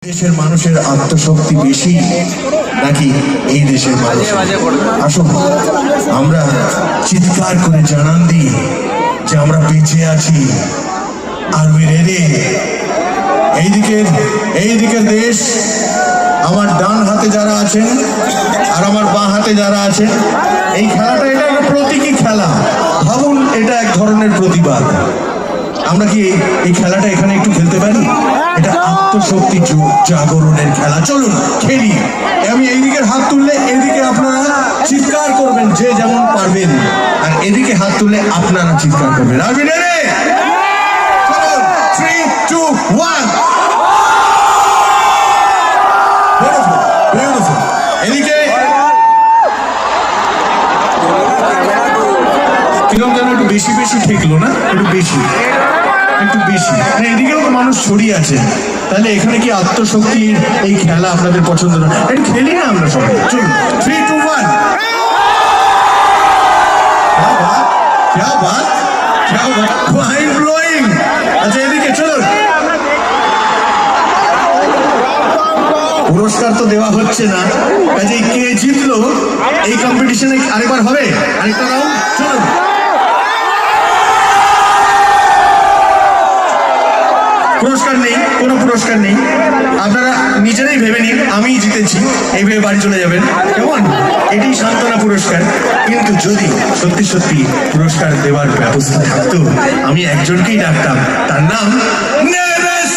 দেশের মানুষের আত্মশক্তি বেশি নাকি এই দেশের মানুষ? আসুন আমরা চিৎকার করে জানান দিই যে আমরা বেঁচে আছি। আর উই রেডি। এইদিকে দেশ, আমার ডান হাতে যারা আছেন আর আমার বাঁ হাতে যারা আছেন, এই খেলাটা এটা একটা প্রতীকী খেলা। ভাবুন, এটা এক ধরনের প্রতিবাদ। আমরা কি এই খেলাটা এখানে একটু খেলতে পারি? এটা আত্মশক্তি জাগরণের খেলা। চলুন খেলি। আমি এইদিকে হাত তুললে এদিকে আপনারা চিৎকার করবেন যে যেমন পারবেন, আর এদিকে হাত তুললে আপনারা চিৎকার করবেন। আমি রেডি? চলুন 3 2 1। বিউটিফুল। এদিকে কিরকম যেন একটু বেশি বেশি ঠেকলো না? একটু বেশি মানে এদিকেও তো মানুষ ছড়িয়ে আছে। তাহলে এখানে কি আত্মশক্তির এই খেলা আপনাদের পছন্দ না? একটু খেলি না আমরা সবাই? চলুন 3 2 1। क्या बात माइंड ब्लोइंग। আচ্ছা এদিকে চলুন। পুরস্কার তো দেওয়া হচ্ছে না, কাজে কে জিতলো এই কম্পিটিশনে আরেকবার হবে? আরেকটা রাউন্ড। চলুন। পুরস্কার নেই, কোনো পুরস্কার নেই। আপনারা নিজেরাই ভেবে নিন আমি জিতেছি, এই ভেবে বাড়ি চলে যাবেন। কেমন? এটি সান্ত্বনা পুরস্কার। কিন্তু যদি সত্যি সত্যি পুরস্কার দেওয়ার ব্যবস্থা থাকতো, আমি একজনকেই ডাকতাম, তার নাম নেভেস।